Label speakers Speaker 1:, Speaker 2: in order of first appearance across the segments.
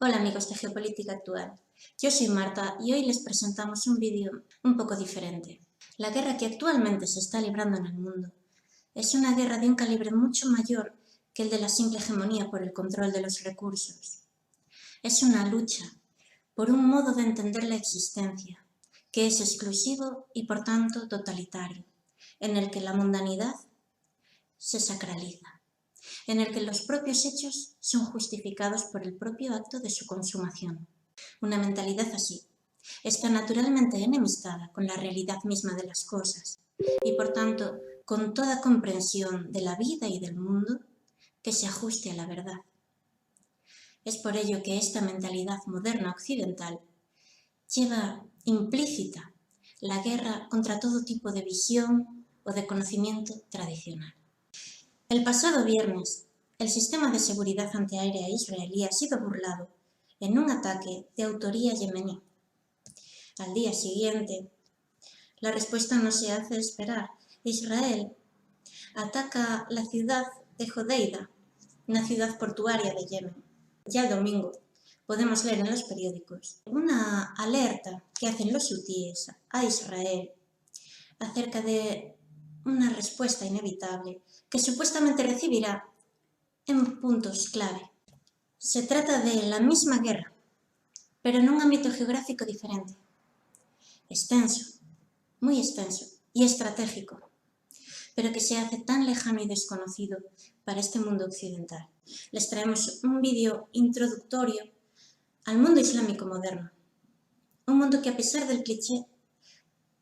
Speaker 1: Hola amigos de Geopolítica Actual, yo soy Marta y hoy les presentamos un vídeo un poco diferente. La guerra que actualmente se está librando en el mundo es una guerra de un calibre mucho mayor que el de la simple hegemonía por el control de los recursos. Es una lucha por un modo de entender la existencia que es exclusivo y por tanto totalitario, en el que la mundanidad se sacraliza, en el que los propios hechos son justificados por el propio acto de su consumación. Una mentalidad así está naturalmente enemistada con la realidad misma de las cosas y, por tanto, con toda comprensión de la vida y del mundo que se ajuste a la verdad. Es por ello que esta mentalidad moderna occidental lleva implícita la guerra contra todo tipo de visión o de conocimiento tradicional. El pasado viernes, el sistema de seguridad antiaérea israelí ha sido burlado en un ataque de autoría yemení. Al día siguiente, la respuesta no se hace esperar. Israel ataca la ciudad de Hodeida, una ciudad portuaria de Yemen. Ya el domingo podemos leer en los periódicos una alerta que hacen los hutíes a Israel acerca de una respuesta inevitable que supuestamente recibirá en puntos clave. Se trata de la misma guerra, pero en un ámbito geográfico diferente, extenso, muy extenso y estratégico, pero que se hace tan lejano y desconocido para este mundo occidental. Les traemos un vídeo introductorio al mundo islámico moderno, un mundo que a pesar del cliché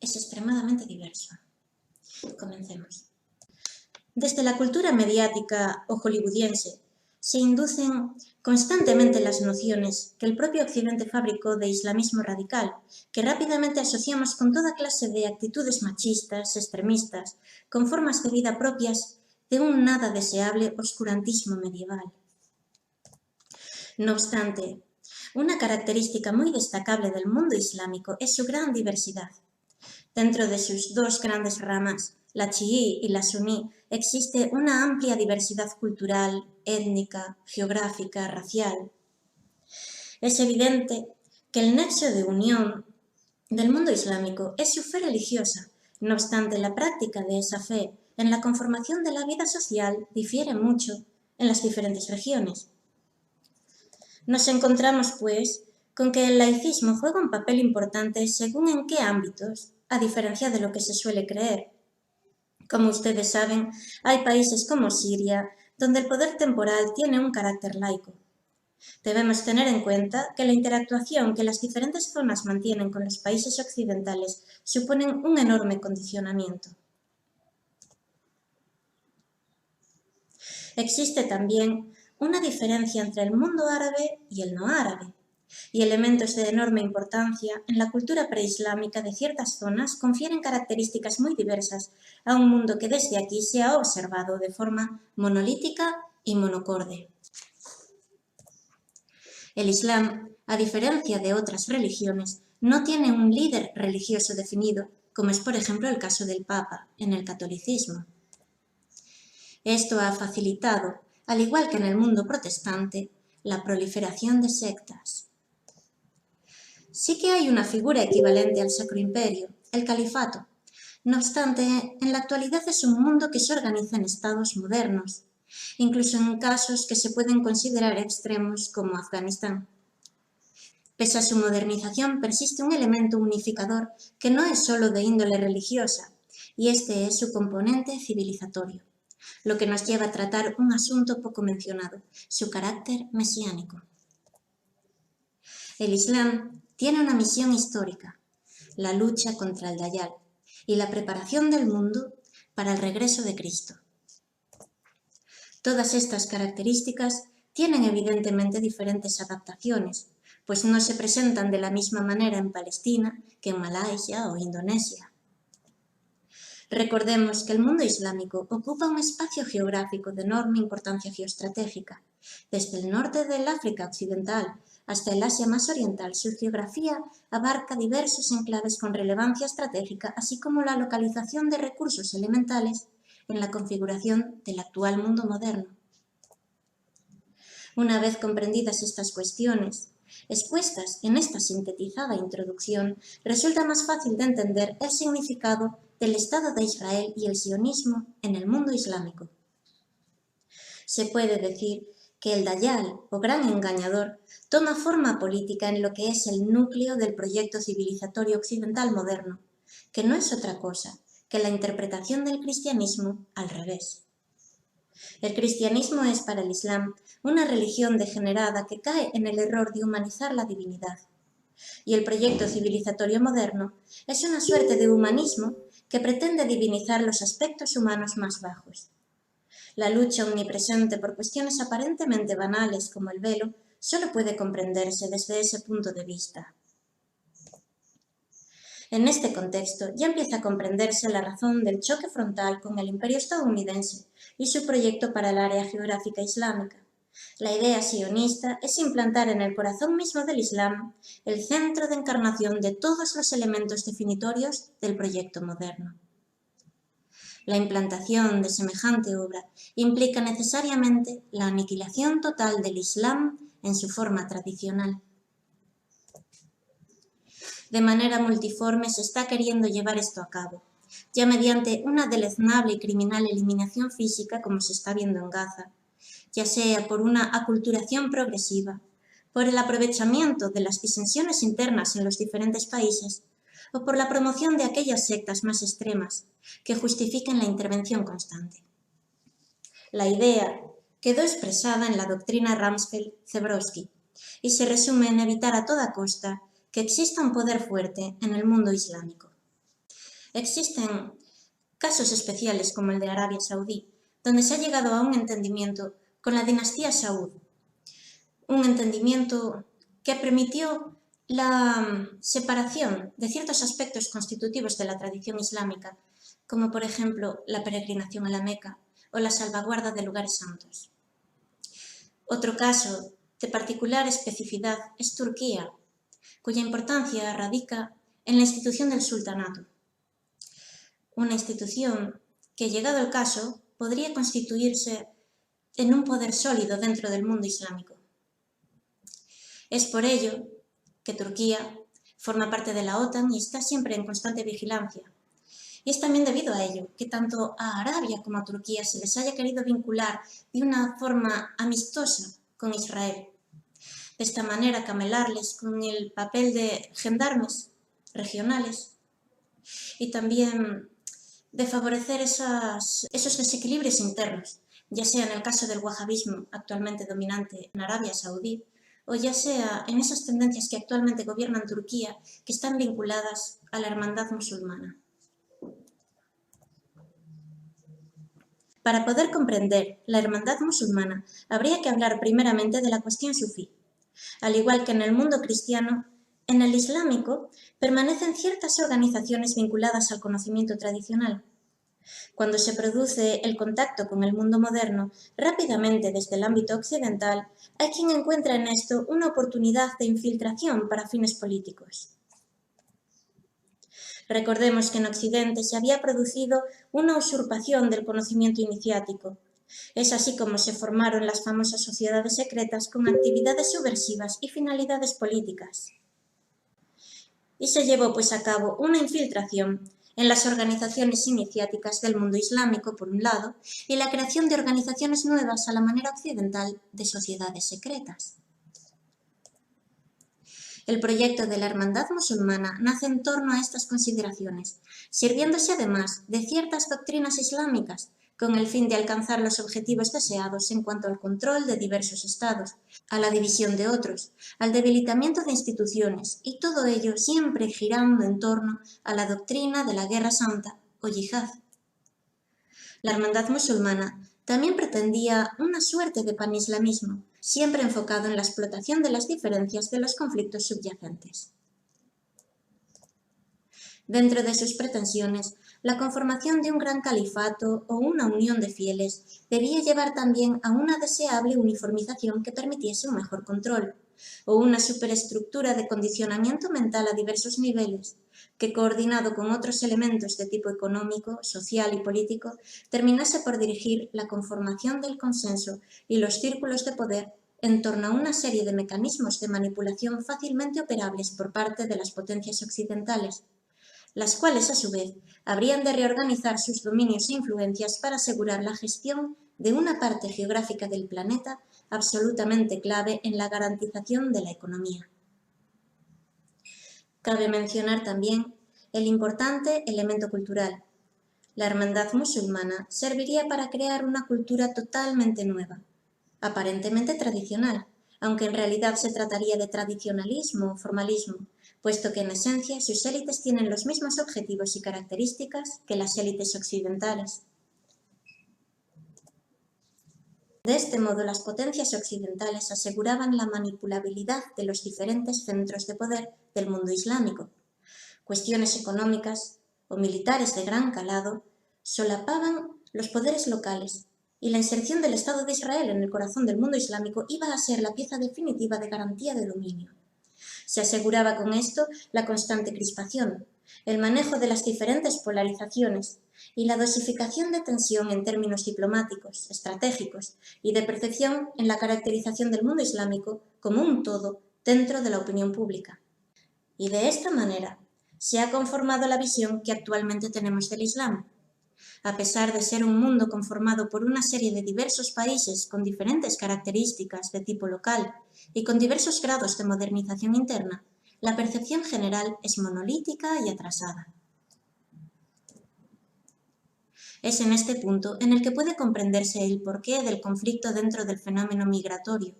Speaker 1: es extremadamente diverso. Comencemos. Desde la cultura mediática o hollywoodiense se inducen constantemente las nociones que el propio Occidente fabricó de islamismo radical, que rápidamente asociamos con toda clase de actitudes machistas, extremistas, con formas de vida propias de un nada deseable oscurantismo medieval. No obstante, una característica muy destacable del mundo islámico es su gran diversidad. Dentro de sus dos grandes ramas, la chií y la suní, existe una amplia diversidad cultural, étnica, geográfica, racial. Es evidente que el nexo de unión del mundo islámico es su fe religiosa. No obstante, la práctica de esa fe en la conformación de la vida social difiere mucho en las diferentes regiones. Nos encontramos, pues, con que el laicismo juega un papel importante según en qué ámbitos, a diferencia de lo que se suele creer. Como ustedes saben, hay países como Siria, donde el poder temporal tiene un carácter laico. Debemos tener en cuenta que la interactuación que las diferentes zonas mantienen con los países occidentales suponen un enorme condicionamiento. Existe también una diferencia entre el mundo árabe y el no árabe, y elementos de enorme importancia en la cultura preislámica de ciertas zonas confieren características muy diversas a un mundo que desde aquí se ha observado de forma monolítica y monocorde. El Islam, a diferencia de otras religiones, no tiene un líder religioso definido, como es por ejemplo el caso del Papa en el catolicismo. Esto ha facilitado, al igual que en el mundo protestante, la proliferación de sectas. Sí que hay una figura equivalente al Sacro Imperio, el Califato. No obstante, en la actualidad es un mundo que se organiza en estados modernos, incluso en casos que se pueden considerar extremos como Afganistán. Pese a su modernización, persiste un elemento unificador que no es solo de índole religiosa, y este es su componente civilizatorio, lo que nos lleva a tratar un asunto poco mencionado, su carácter mesiánico. El Islam tiene una misión histórica, la lucha contra el Dayjal y la preparación del mundo para el regreso de Cristo. Todas estas características tienen evidentemente diferentes adaptaciones, pues no se presentan de la misma manera en Palestina que en Malasia o Indonesia. Recordemos que el mundo islámico ocupa un espacio geográfico de enorme importancia geoestratégica. Desde el norte del África occidental hasta el Asia más oriental, su geografía abarca diversos enclaves con relevancia estratégica, así como la localización de recursos elementales en la configuración del actual mundo moderno. Una vez comprendidas estas cuestiones, expuestas en esta sintetizada introducción, resulta más fácil de entender el significado del Estado de Israel y el sionismo en el mundo islámico. Se puede decir que el Dayal, o gran engañador, toma forma política en lo que es el núcleo del proyecto civilizatorio occidental moderno, que no es otra cosa que la interpretación del cristianismo al revés. El cristianismo es para el Islam una religión degenerada que cae en el error de humanizar la divinidad. Y el proyecto civilizatorio moderno es una suerte de humanismo que pretende divinizar los aspectos humanos más bajos. La lucha omnipresente por cuestiones aparentemente banales como el velo solo puede comprenderse desde ese punto de vista. En este contexto ya empieza a comprenderse la razón del choque frontal con el imperio estadounidense y su proyecto para el área geográfica islámica. La idea sionista es implantar en el corazón mismo del Islam el centro de encarnación de todos los elementos definitorios del proyecto moderno. La implantación de semejante obra implica necesariamente la aniquilación total del Islam en su forma tradicional. De manera multiforme se está queriendo llevar esto a cabo, ya mediante una deleznable y criminal eliminación física como se está viendo en Gaza, ya sea por una aculturación progresiva, por el aprovechamiento de las disensiones internas en los diferentes países o por la promoción de aquellas sectas más extremas que justifiquen la intervención constante. La idea quedó expresada en la doctrina Rumsfeld-Zebrowski y se resume en evitar a toda costa que exista un poder fuerte en el mundo islámico. Existen casos especiales como el de Arabia Saudí, donde se ha llegado a un entendimiento con la dinastía Saud, un entendimiento que permitió la separación de ciertos aspectos constitutivos de la tradición islámica, como por ejemplo la peregrinación a la Meca o la salvaguarda de lugares santos. Otro caso de particular especificidad es Turquía, cuya importancia radica en la institución del sultanato, una institución que, llegado el caso, podría constituirse en un poder sólido dentro del mundo islámico. Es por ello que Turquía forma parte de la OTAN y está siempre en constante vigilancia. Y es también debido a ello que tanto a Arabia como a Turquía se les haya querido vincular de una forma amistosa con Israel. De esta manera camelarles con el papel de gendarmes regionales y también de favorecer esos desequilibrios internos, ya sea en el caso del wahabismo actualmente dominante en Arabia Saudí, o ya sea en esas tendencias que actualmente gobiernan Turquía, que están vinculadas a la hermandad musulmana. Para poder comprender la hermandad musulmana, habría que hablar primeramente de la cuestión sufí. Al igual que en el mundo cristiano, en el islámico permanecen ciertas organizaciones vinculadas al conocimiento tradicional. Cuando se produce el contacto con el mundo moderno, rápidamente desde el ámbito occidental, hay quien encuentra en esto una oportunidad de infiltración para fines políticos. Recordemos que en Occidente se había producido una usurpación del conocimiento iniciático. Es así como se formaron las famosas sociedades secretas con actividades subversivas y finalidades políticas. Y se llevó pues a cabo una infiltración en las organizaciones iniciáticas del mundo islámico, por un lado, y la creación de organizaciones nuevas a la manera occidental de sociedades secretas. El proyecto de la hermandad musulmana nace en torno a estas consideraciones, sirviéndose además de ciertas doctrinas islámicas, con el fin de alcanzar los objetivos deseados en cuanto al control de diversos estados, a la división de otros, al debilitamiento de instituciones, y todo ello siempre girando en torno a la doctrina de la guerra santa o yihad. La hermandad musulmana también pretendía una suerte de panislamismo, siempre enfocado en la explotación de las diferencias de los conflictos subyacentes. Dentro de sus pretensiones, la conformación de un gran califato o una unión de fieles debía llevar también a una deseable uniformización que permitiese un mejor control, o una superestructura de condicionamiento mental a diversos niveles, que coordinado con otros elementos de tipo económico, social y político, terminase por dirigir la conformación del consenso y los círculos de poder en torno a una serie de mecanismos de manipulación fácilmente operables por parte de las potencias occidentales, las cuales, a su vez, habrían de reorganizar sus dominios e influencias para asegurar la gestión de una parte geográfica del planeta absolutamente clave en la garantización de la economía. Cabe mencionar también el importante elemento cultural. La hermandad musulmana serviría para crear una cultura totalmente nueva, aparentemente tradicional, aunque en realidad se trataría de tradicionalismo o formalismo, puesto que en esencia sus élites tienen los mismos objetivos y características que las élites occidentales. De este modo, las potencias occidentales aseguraban la manipulabilidad de los diferentes centros de poder del mundo islámico. Cuestiones económicas o militares de gran calado solapaban los poderes locales, y la inserción del Estado de Israel en el corazón del mundo islámico iba a ser la pieza definitiva de garantía de dominio. Se aseguraba con esto la constante crispación, el manejo de las diferentes polarizaciones y la dosificación de tensión en términos diplomáticos, estratégicos y de percepción en la caracterización del mundo islámico como un todo dentro de la opinión pública. Y de esta manera se ha conformado la visión que actualmente tenemos del Islam. A pesar de ser un mundo conformado por una serie de diversos países con diferentes características de tipo local y con diversos grados de modernización interna, la percepción general es monolítica y atrasada. Es en este punto en el que puede comprenderse el porqué del conflicto dentro del fenómeno migratorio.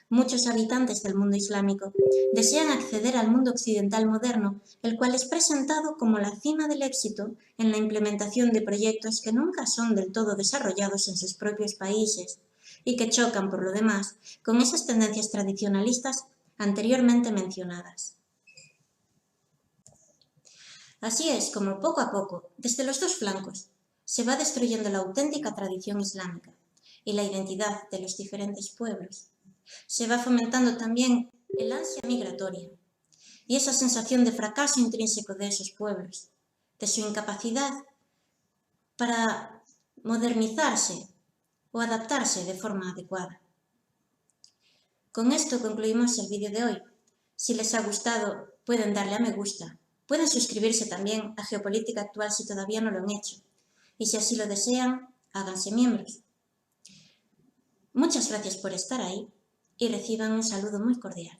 Speaker 1: Muchos habitantes del mundo islámico desean acceder al mundo occidental moderno, el cual es presentado como la cima del éxito en la implementación de proyectos que nunca son del todo desarrollados en sus propios países y que chocan, por lo demás, con esas tendencias tradicionalistas anteriormente mencionadas. Así es como, poco a poco, desde los dos flancos, se va destruyendo la auténtica tradición islámica y la identidad de los diferentes pueblos. Se va fomentando también el ansia migratoria y esa sensación de fracaso intrínseco de esos pueblos, de su incapacidad para modernizarse o adaptarse de forma adecuada. Con esto concluimos el vídeo de hoy. Si les ha gustado, pueden darle a me gusta. Pueden suscribirse también a Geopolítica Actual si todavía no lo han hecho. Y si así lo desean, háganse miembros. Muchas gracias por estar ahí y reciban un saludo muy cordial.